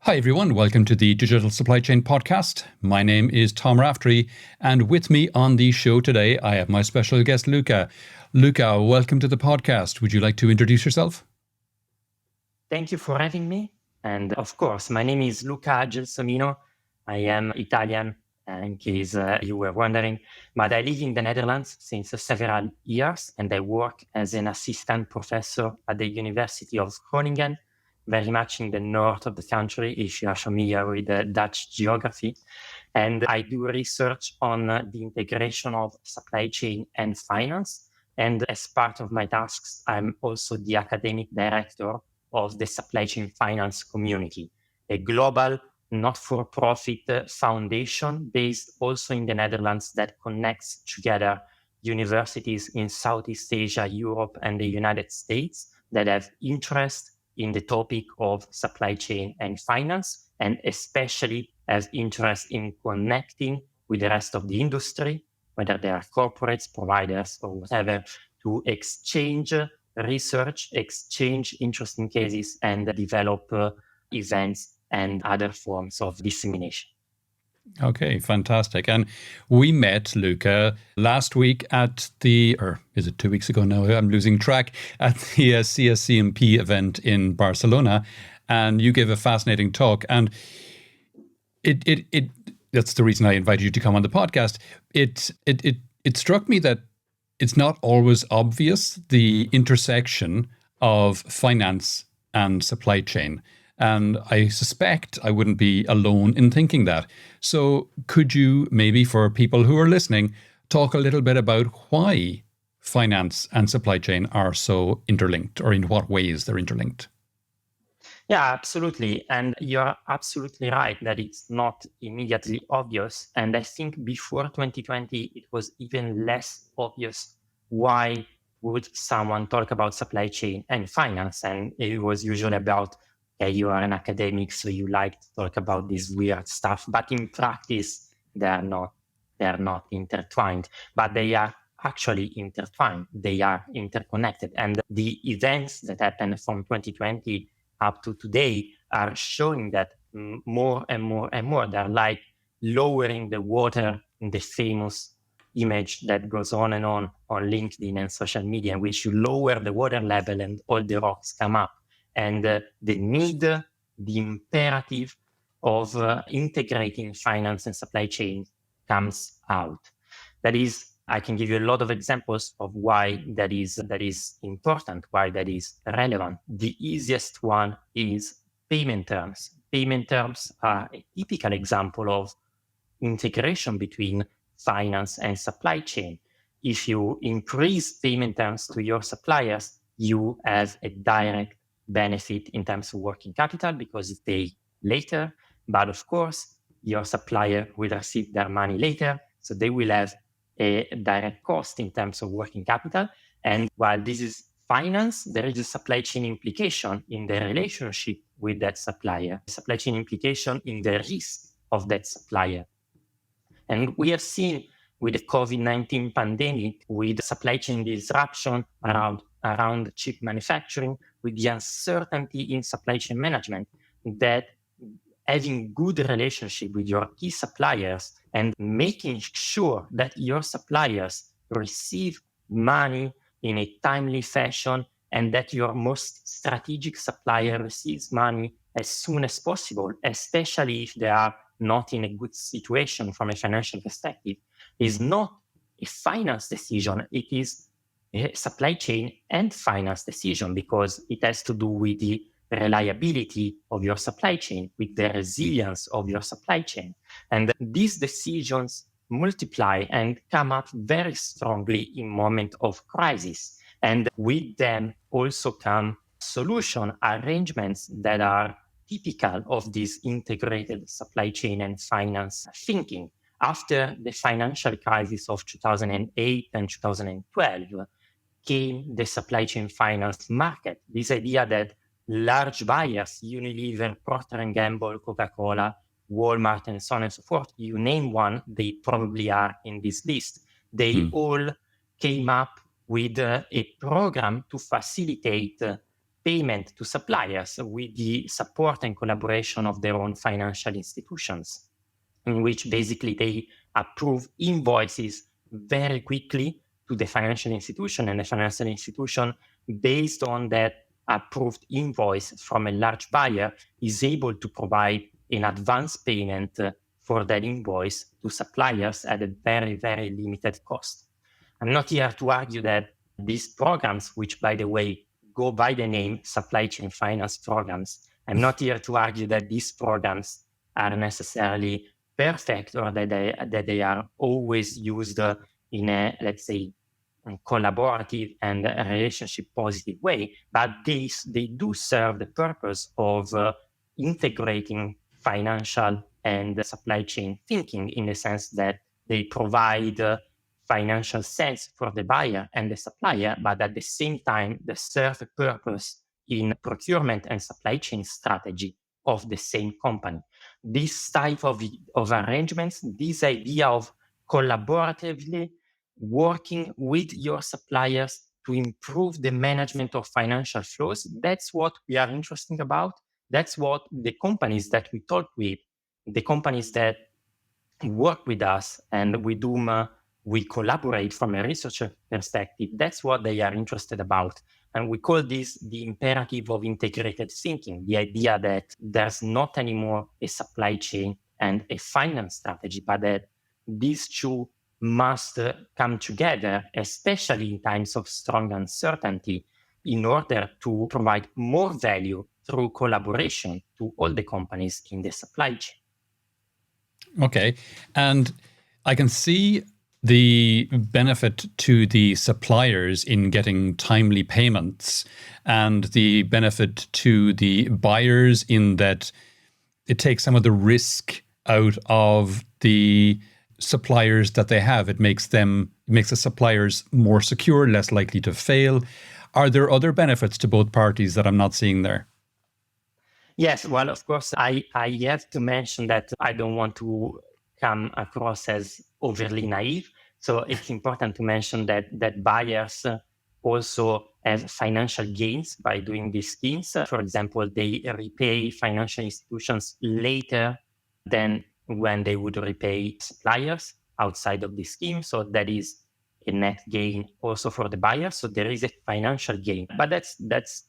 Hi, everyone. Welcome to the Digital Supply Chain Podcast. My name is Tom Raftery, and with me on the show today, I have my special guest, Luca. Luca, welcome to the podcast. Would you like to introduce yourself? Thank you for having me. And of course, my name is Luca Gelsomino. I am Italian, in case you were wondering, but I live in the Netherlands since several years, and I work as an assistant professor at the University of Groningen, very much in the north of the country, if you are familiar with Dutch geography. And I do research on the integration of supply chain and finance. And as part of my tasks, I'm also the academic director of the supply chain finance community, a global not-for-profit foundation based also in the Netherlands that connects together universities in Southeast Asia, Europe, and the United States that have interest in the topic of supply chain and finance, and especially have interest in connecting with the rest of the industry, whether they are corporates, providers, or whatever, to exchange research, exchange interesting cases, and develop events and other forms of dissemination. Okay, fantastic. And we met, Luca, last week at or is it 2 weeks ago now? I'm losing track, at the CSCMP event in Barcelona. And you gave a fascinating talk. And it that's the reason I invited you to come on the podcast. It struck me that it's not always obvious, the intersection of finance and supply chain. And I suspect I wouldn't be alone in thinking that. So could you maybe, for people who are listening, talk a little bit about why finance and supply chain are so interlinked, or in what ways they're interlinked? Yeah, absolutely. And you're absolutely right that it's not immediately obvious. And I think before 2020, it was even less obvious why would someone talk about supply chain and finance. And it was usually about, okay, you are an academic, so you like to talk about this weird stuff. But in practice, they're not intertwined, but they are actually intertwined. They are interconnected. And the events that happened from 2020 up to today are showing that more and more and more. They're like lowering the water in the famous image that goes on and on LinkedIn and social media, in which you lower the water level and all the rocks come up. And the need, the imperative of integrating finance and supply chain comes out. That is, I can give you a lot of examples of why that is important, why that is relevant. The easiest one is payment terms. Payment terms are a typical example of integration between finance and supply chain. If you increase payment terms to your suppliers, you have a direct benefit in terms of working capital because you pay later. But of course, your supplier will receive their money later, so they will have a direct cost in terms of working capital. And while this is finance, there is a supply chain implication in the relationship with that supplier, supply chain implication in the risk of that supplier. And we have seen with the COVID-19 pandemic, with supply chain disruption around chip manufacturing, with the uncertainty in supply chain management, that having good relationship with your key suppliers and making sure that your suppliers receive money in a timely fashion and that your most strategic supplier receives money as soon as possible, especially if they are not in a good situation from a financial perspective, is not a finance decision. It is a supply chain and finance decision because it has to do with the reliability of your supply chain, with the resilience of your supply chain. And these decisions multiply and come up very strongly in moment of crisis. And with them also come solution arrangements that are typical of this integrated supply chain and finance thinking. After the financial crisis of 2008 and 2012, came the supply chain finance market. This idea that large buyers, Unilever, Procter & Gamble, Coca-Cola, Walmart, and so on and so forth, you name one, they probably are in this list. They all came up with a program to facilitate payment to suppliers with the support and collaboration of their own financial institutions, in which basically they approve invoices very quickly to the financial institution, and the financial institution, based on that approved invoice from a large buyer, is able to provide an advance payment for that invoice to suppliers at a very, very limited cost. I'm not here to argue that these programs, which, by the way, go by the name supply chain finance programs, I'm not here to argue that these programs are necessarily perfect or that they are always used in a, let's say, collaborative and a relationship positive way, but they do serve the purpose of integrating financial and supply chain thinking, in the sense that they provide financial sense for the buyer and the supplier, but at the same time they serve a purpose in procurement and supply chain strategy of the same company. This type of arrangements, this idea of collaboratively working with your suppliers to improve the management of financial flows, that's what we are interested about. That's what the companies that we talk with, the companies that work with us and with whom we collaborate from a researcher perspective, that's what they are interested about. And we call this the imperative of integrated thinking, the idea that there's not anymore a supply chain and a finance strategy, but that these two must come together, especially in times of strong uncertainty, in order to provide more value through collaboration to all the companies in the supply chain. Okay. And I can see the benefit to the suppliers in getting timely payments, and the benefit to the buyers in that it takes some of the risk out of the suppliers that they have. It makes the suppliers more secure, less likely to fail. Are there other benefits to both parties that I'm not seeing there? Yes, well, of course, I have to mention that I don't want to come across as overly naive. So it's important to mention that buyers also have financial gains by doing these schemes. For example, they repay financial institutions later than when they would repay suppliers outside of the scheme. So that is a net gain also for the buyer. So there is a financial gain, but that's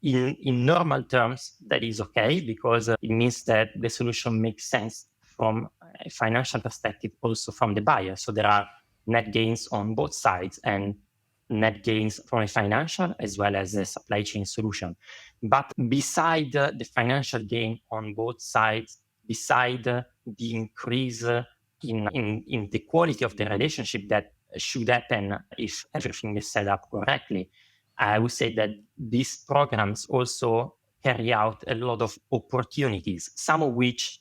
in normal terms, that is okay, because it means that the solution makes sense from a financial perspective, also from the buyer. So there are net gains on both sides, and net gains from a financial as well as a supply chain solution. But beside the financial gain on both sides, beside the increase in the quality of the relationship that should happen if everything is set up correctly, I would say that these programs also carry out a lot of opportunities, some of which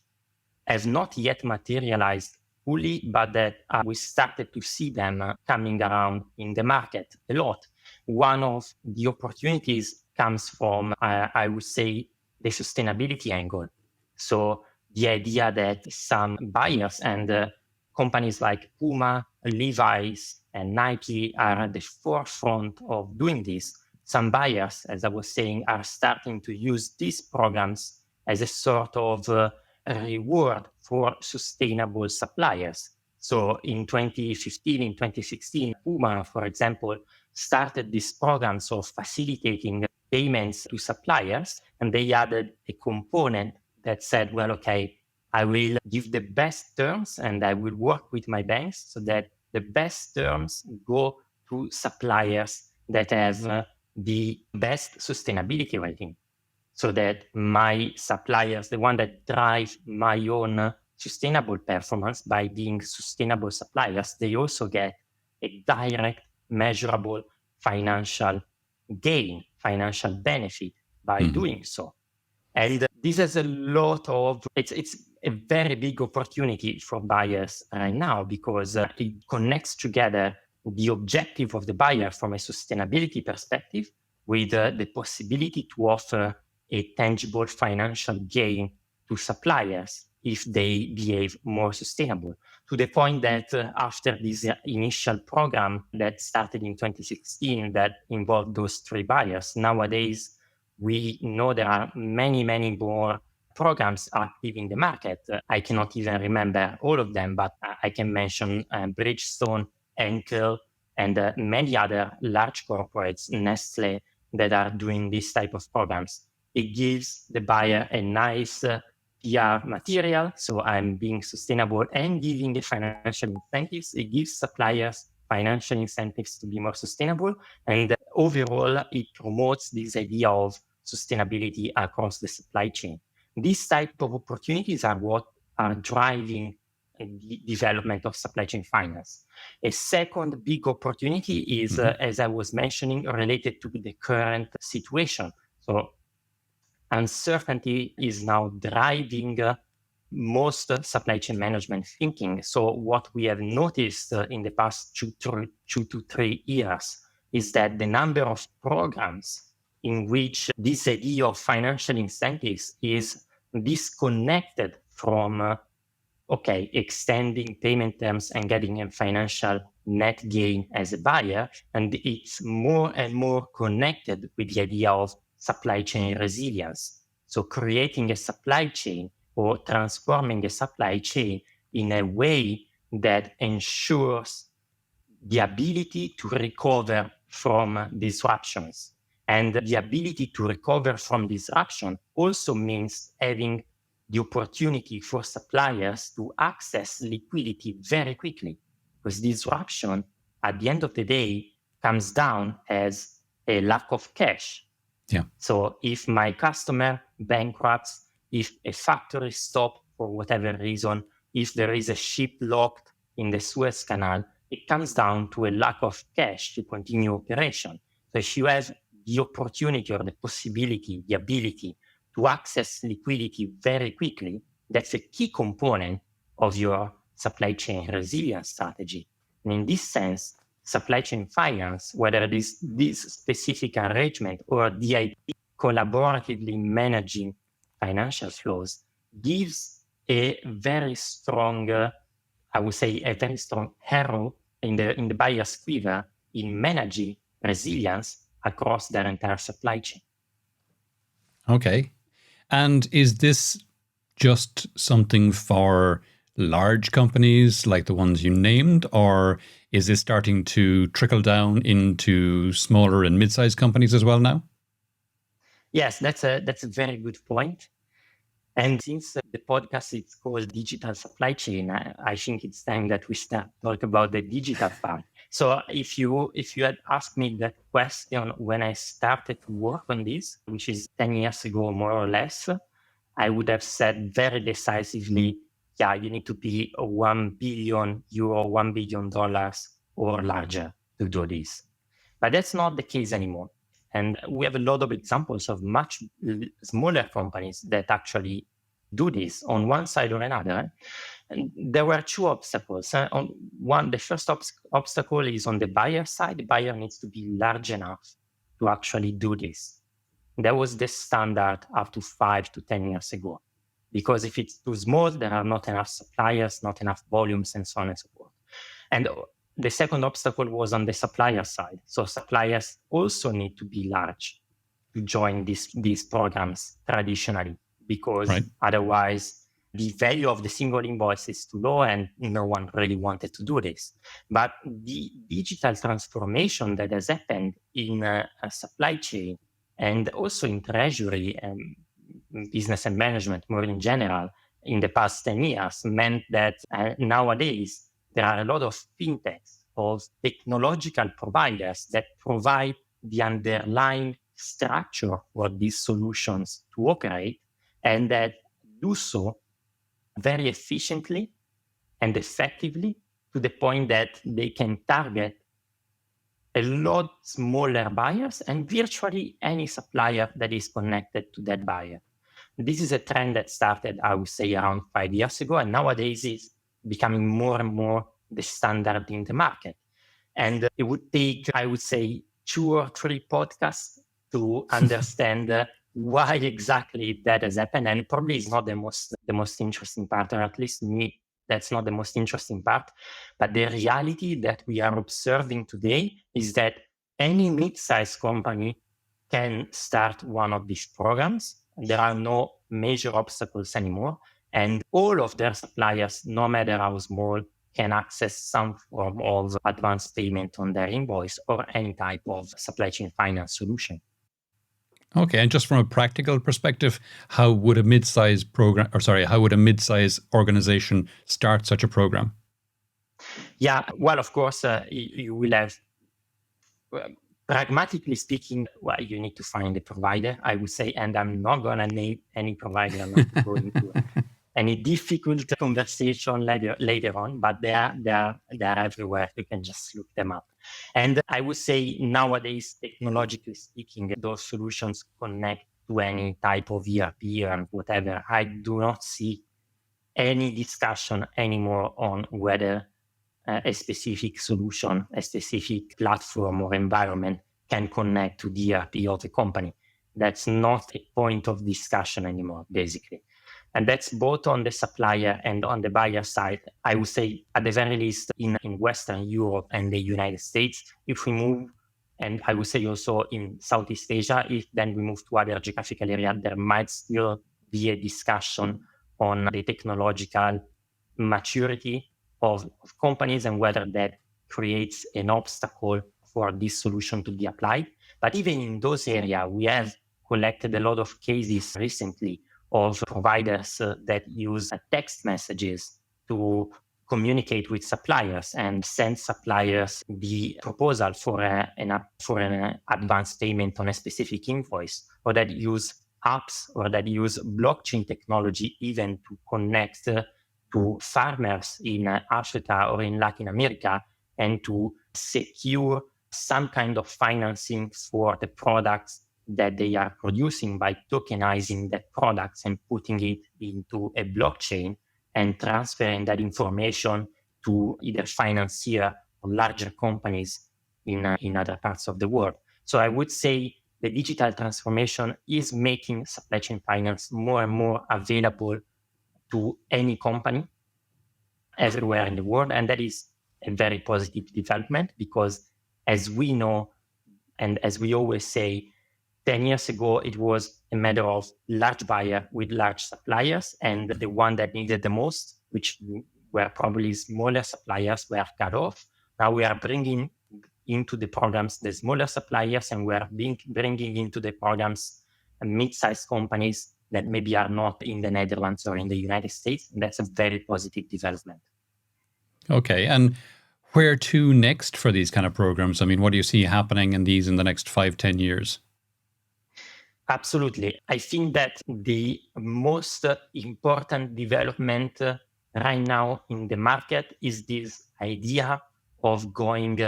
have not yet materialized fully, but that we started to see them coming around in the market a lot. One of the opportunities comes from, I would say, the sustainability angle. So the idea that some buyers and companies like Puma, Levi's, and Nike are at the forefront of doing this. Some buyers, as I was saying, are starting to use these programs as a sort of reward for sustainable suppliers. So in 2015, in 2016, Puma, for example, started these programs of facilitating payments to suppliers, and they added a component that said, well, okay, I will give the best terms and I will work with my banks so that the best terms go to suppliers that have the best sustainability rating, so that my suppliers, the one that drive my own sustainable performance by being sustainable suppliers, they also get a direct, measurable financial gain, financial benefit by doing so. And this has a lot of, it's a very big opportunity for buyers right now, because it connects together the objective of the buyer from a sustainability perspective with the possibility to offer a tangible financial gain to suppliers if they behave more sustainable. To the point that after this initial program that started in 2016 that involved those three buyers, nowadays We know there are many, many more programs active in the market. I cannot even remember all of them, but I can mention Bridgestone, Enkel, and many other large corporates, Nestle, that are doing this type of programs. It gives the buyer a nice PR material, so I'm being sustainable and giving the financial incentives. It gives suppliers financial incentives to be more sustainable, and overall, it promotes this idea of sustainability across the supply chain. These type of opportunities are what are driving the development of supply chain finance. A second big opportunity is, as I was mentioning, related to the current situation. So uncertainty is now driving most supply chain management thinking. So what we have noticed in the past 2 to 3 years is that the number of programs in which this idea of financial incentives is disconnected from extending payment terms and getting a financial net gain as a buyer. And it's more and more connected with the idea of supply chain resilience. So creating a supply chain or transforming a supply chain in a way that ensures the ability to recover from disruptions. And the ability to recover from disruption also means having the opportunity for suppliers to access liquidity very quickly, because disruption at the end of the day comes down as a lack of cash. Yeah. So if my customer bankrupts, if a factory stops for whatever reason, if there is a ship locked in the Suez Canal, it comes down to a lack of cash to continue operation. So if you have the opportunity or the possibility, the ability to access liquidity very quickly, that's a key component of your supply chain resilience strategy. And in this sense, supply chain finance, whether it is this specific arrangement or the idea collaboratively managing financial flows, gives a very strong, I would say, a very strong arrow in the buyer's quiver in managing resilience across their entire supply chain. Okay. And is this just something for large companies like the ones you named, or is this starting to trickle down into smaller and mid-sized companies as well now? Yes, that's a very good point. And since the podcast is called Digital Supply Chain, I think it's time that we start talk about the digital part. So if you had asked me that question when I started to work on this, which is 10 years ago, more or less, I would have said very decisively, yeah, you need to be a €1 billion, $1 billion or larger to do this. But that's not the case anymore. And we have a lot of examples of much smaller companies that actually do this on one side or another. And there were two obstacles. On one, the first obstacle is on the buyer side. The buyer needs to be large enough to actually do this. That was the standard up to 5 to 10 years ago. Because if it's too small, there are not enough suppliers, not enough volumes, and so on and so forth. And the second obstacle was on the supplier side. So suppliers also need to be large to join these programs traditionally, because otherwise the value of the single invoice is too low and no one really wanted to do this. But the digital transformation that has happened in a supply chain and also in treasury and business and management more in general in the past 10 years meant that nowadays there are a lot of fintechs, of technological providers that provide the underlying structure for these solutions to operate, and that do so very efficiently and effectively to the point that they can target a lot smaller buyers and virtually any supplier that is connected to that buyer. This is a trend that started, I would say, around 5 years ago, and nowadays is becoming more and more the standard in the market. And it would take, I would say, 2 or 3 podcasts to understand why exactly that has happened. And probably it's not the most interesting part, or at least to me, that's not the most interesting part. But the reality that we are observing today is that any mid-sized company can start one of these programs. There are no major obstacles anymore. And all of their suppliers, no matter how small, can access some form of advance payment on their invoice or any type of supply chain finance solution. Okay, and just from a practical perspective, how would a mid-size program, or sorry, how would a mid-size organization start such a program? Yeah, well, of course, you will have, pragmatically speaking, well, you need to find a provider, I would say, and I'm not going to name any provider, I'm not going to any difficult conversation later on, but they are everywhere. You can just look them up. And I would say nowadays, technologically speaking, those solutions connect to any type of ERP and whatever. I do not see any discussion anymore on whether a specific solution, a specific platform or environment can connect to the ERP of the company. That's not a point of discussion anymore, basically. And that's both on the supplier and on the buyer side. I would say, at the very least, in Western Europe and the United States, if we move, and I would say also in Southeast Asia, if then we move to other geographical areas, there might still be a discussion on the technological maturity of companies and whether that creates an obstacle for this solution to be applied. But even in those areas, we have collected a lot of cases recently of providers that use text messages to communicate with suppliers and send suppliers the proposal for an advance payment on a specific invoice, or that use apps or that use blockchain technology even to connect to farmers in Africa or in Latin America and to secure some kind of financing for the products that they are producing by tokenizing that products and putting it into a blockchain and transferring that information to either financier or larger companies in other parts of the world. So I would say the digital transformation is making supply chain finance more and more available to any company everywhere in the world. And that is a very positive development because, as we know, and as we always say, 10 years ago, it was a matter of large buyer with large suppliers, and the one that needed the most, which were probably smaller suppliers, were cut off. Now we are bringing into the programs the smaller suppliers, and we are bringing into the programs mid-sized companies that maybe are not in the Netherlands or in the United States. And that's a very positive development. Okay, and where to next for these kind of programs? I mean, what do you see happening in these in the next 5-10 years? Absolutely. I think that the most important development right now in the market is this idea of going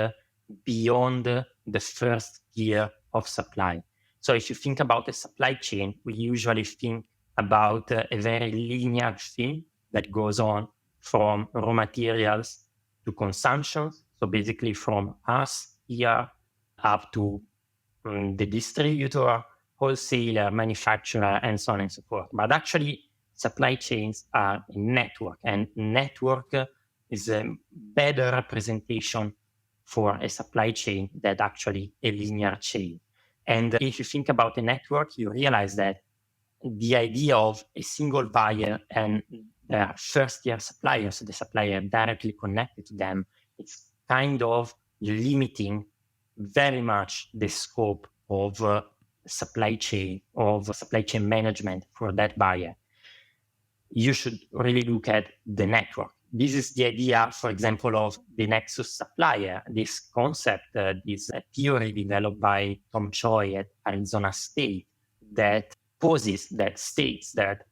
beyond the first tier of supply. So if you think about the supply chain, we usually think about a very linear thing that goes on from raw materials to consumption. So basically from us here up to the distributor, wholesaler, manufacturer, and so on and so forth. But actually, supply chains are a network, and network is a better representation for a supply chain than actually a linear chain. And if you think about a network, you realize that the idea of a single buyer and their first tier suppliers, so the supplier directly connected to them, it's kind of limiting very much the scope of supply chain management for that buyer. You should really look at the network. This is the idea, for example, of the Nexus supplier, this concept, this theory developed by Tom Choi at Arizona State that states that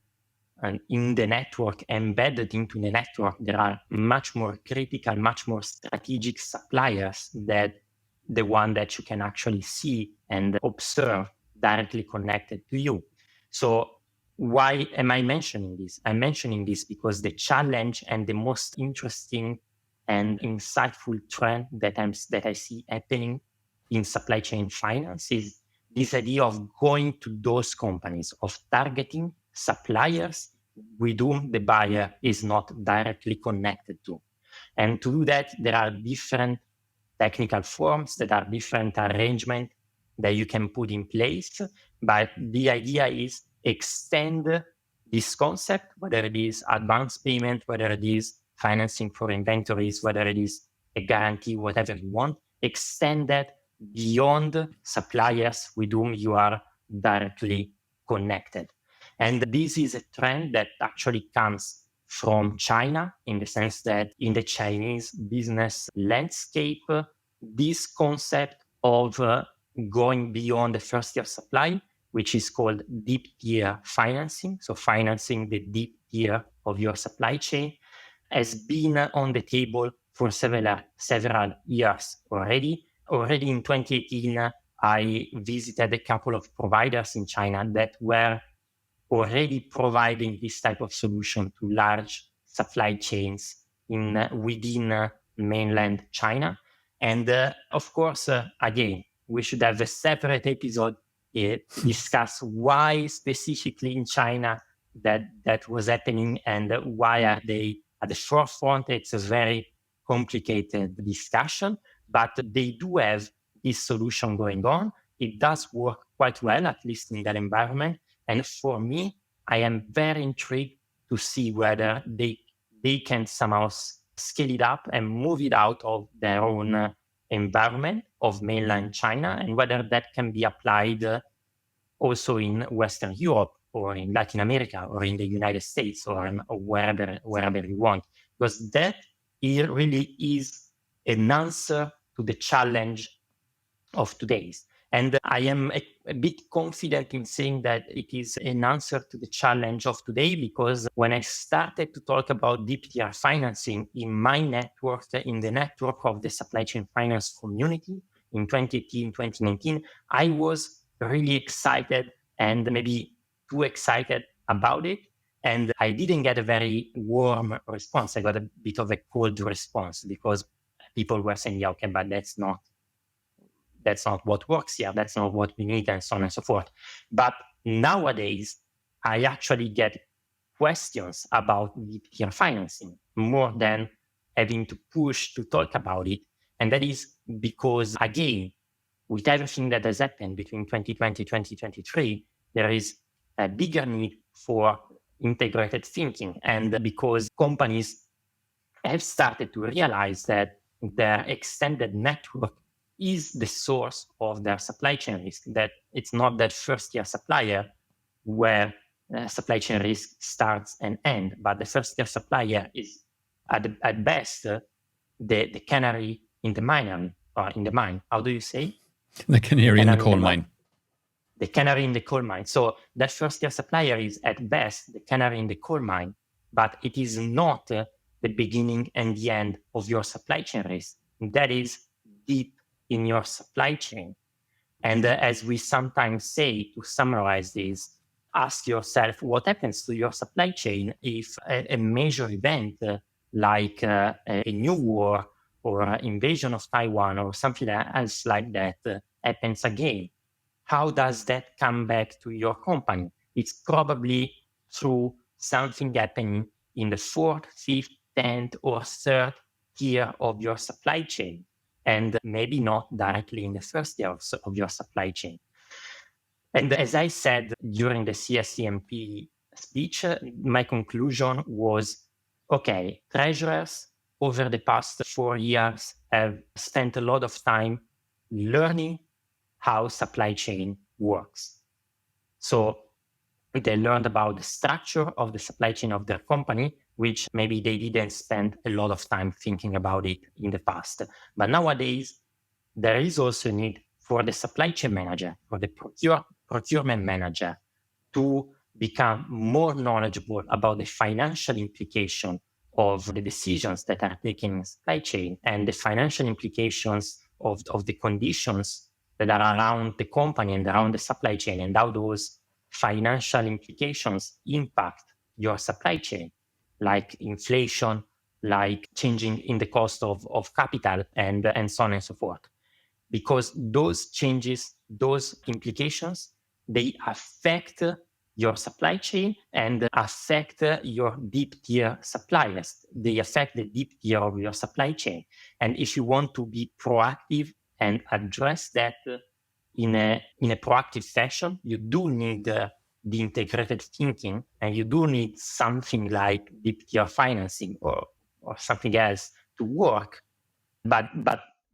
in the network, embedded into the network, there are much more critical, much more strategic suppliers that the one that you can actually see and observe directly connected to you. So why am I mentioning this? I'm mentioning this because the challenge and the most interesting and insightful trend that I see happening in supply chain finance is this idea of going to those companies, of targeting suppliers with whom the buyer is not directly connected to. And to do that, there are different technical forms, that are different arrangements that you can put in place. But the idea is extend this concept, whether it is advance payment, whether it is financing for inventories, whether it is a guarantee, whatever you want, extend that beyond suppliers with whom you are directly connected. And this is a trend that actually comes from China, in the sense that in the Chinese business landscape, this concept of going beyond the first tier supply, which is called deep tier financing, so financing the deep tier of your supply chain, has been on the table for several years already. Already in 2018, I visited a couple of providers in China that were already providing this type of solution to large supply chains within mainland China. And of course, again, we should have a separate episode discuss why specifically in China that was happening and why are they at the forefront. It's a very complicated discussion, but they do have this solution going on. It does work quite well, at least in that environment. And for me, I am very intrigued to see whether they can somehow scale it up and move it out of their own environment of mainland China, and whether that can be applied also in Western Europe or in Latin America or in the United States or wherever you want. Because that really is an answer to the challenge of today's. And I am a bit confident in saying that it is an answer to the challenge of today, because when I started to talk about deep tier financing in my network, in the network of the supply chain finance community in 2018, 2019, I was really excited and maybe too excited about it. And I didn't get a very warm response. I got a bit of a cold response because people were saying, yeah, okay, but that's not what works here. That's not what we need, and so on and so forth. But nowadays, I actually get questions about deep tier financing more than having to push to talk about it. And that is because, again, with everything that has happened between 2020 and 2023, there is a bigger need for integrated thinking. And because companies have started to realize that their extended network is the source of their supply chain risk, that it's not that first tier supplier where supply chain risk starts and ends, but the first tier supplier is at best the canary in the mine, or in the mine. How do you say? The canary in the coal mine. The canary in the coal mine. So that first tier supplier is at best the canary in the coal mine, but it is not the beginning and the end of your supply chain risk. That is deep in your supply chain. And as we sometimes say, to summarize this, ask yourself what happens to your supply chain if a major event like a new war or invasion of Taiwan or something else like that happens again. How does that come back to your company? It's probably through something happening in the fourth, fifth, 10th, or third tier of your supply chain, and maybe not directly in the first tier of your supply chain. And as I said during the CSCMP speech, my conclusion was, okay, treasurers over the past 4 years have spent a lot of time learning how supply chain works. So they learned about the structure of the supply chain of their company, which maybe they didn't spend a lot of time thinking about it in the past. But nowadays, there is also a need for the supply chain manager, for the procurement manager, to become more knowledgeable about the financial implication of the decisions that are taken in supply chain and the financial implications of the conditions that are around the company and around the supply chain, and how those financial implications impact your supply chain, like inflation, like changing in the cost of capital, and so on and so forth. Because those changes, those implications, they affect your supply chain and affect your deep tier suppliers. They affect the deep tier of your supply chain. And if you want to be proactive and address that in a proactive fashion, you do need the integrated thinking, and you do need something like deep tier financing or something else to work. But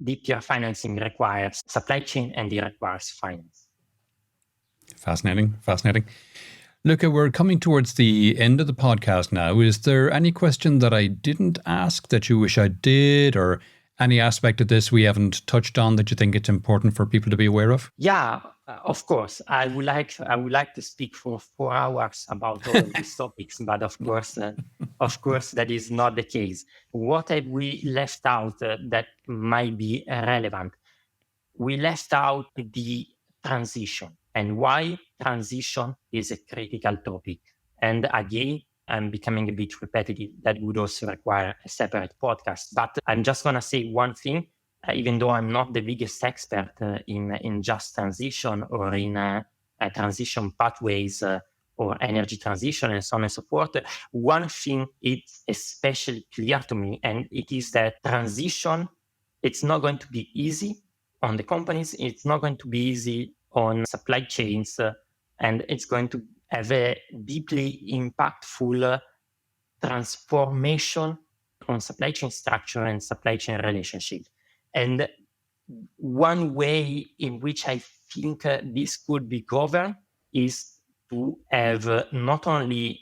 deep tier financing requires supply chain and it requires finance. Fascinating. Luca, we're coming towards the end of the podcast now. Is there any question that I didn't ask that you wish I did, or any aspect of this we haven't touched on that you think it's important for people to be aware of? Yeah, of course. I would like to speak for 4 hours about all of these topics, but of course, that is not the case. What have we left out that might be relevant? We left out the transition and why transition is a critical topic. And again, I'm becoming a bit repetitive. That would also require a separate podcast. But I'm just going to say one thing, even though I'm not the biggest expert in just transition or in transition pathways or energy transition and so on and so forth. One thing is especially clear to me, and it is that transition, it's not going to be easy on the companies. It's not going to be easy on supply chains, and it's going to have a deeply impactful transformation on supply chain structure and supply chain relationship. And one way in which I think this could be governed is to have not only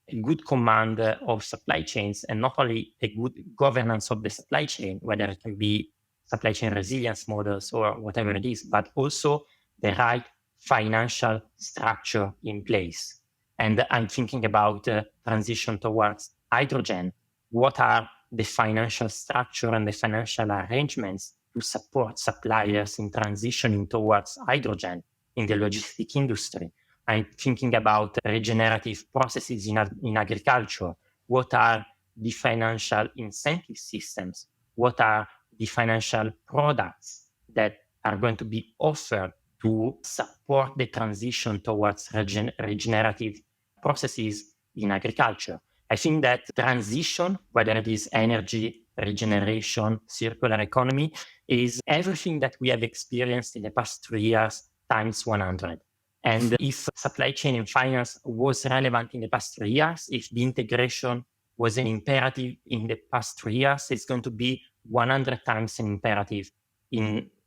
a good command of supply chains and not only a good governance of the supply chain, whether it can be supply chain resilience models or whatever it is, but also the right financial structure in place. And I'm thinking about transition towards hydrogen. What are the financial structure and the financial arrangements to support suppliers in transitioning towards hydrogen in the logistic industry? I'm thinking about regenerative processes in agriculture. What are the financial incentive systems? What are the financial products that are going to be offered to support the transition towards regenerative processes in agriculture? I think that transition, whether it is energy, regeneration, circular economy, is everything that we have experienced in the past 3 years times 100. And if supply chain and finance was relevant in the past 3 years, if the integration was an imperative in the past 3 years, it's going to be 100 times an imperative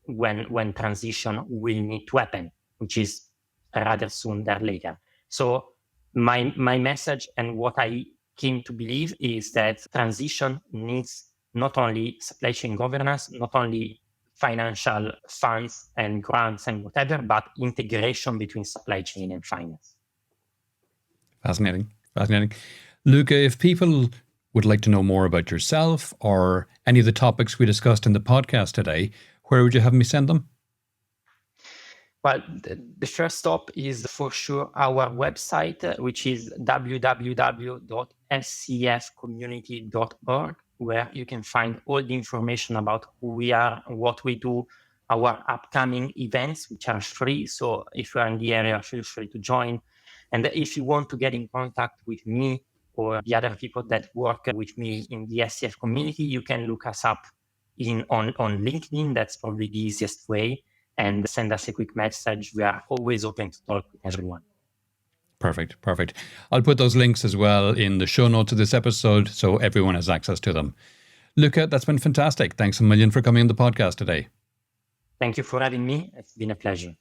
when transition will need to happen, which is rather soon than later. So my message and what I came to believe is that transition needs not only supply chain governance, not only financial funds and grants and whatever, but integration between supply chain and finance. Fascinating. Luca, if people would like to know more about yourself or any of the topics we discussed in the podcast today, where would you have me send them? Well, the first stop is for sure our website, which is www.scfcommunity.org, where you can find all the information about who we are, what we do, our upcoming events, which are free. So if you're in the area, feel free to join. And if you want to get in contact with me or the other people that work with me in the SCF community, you can look us up on LinkedIn. That's probably the easiest way. And send us a quick message. We are always open to talk with everyone. Perfect. I'll put those links as well in the show notes of this episode so everyone has access to them. Luca, that's been fantastic. Thanks a million for coming on the podcast today. Thank you for having me. It's been a pleasure.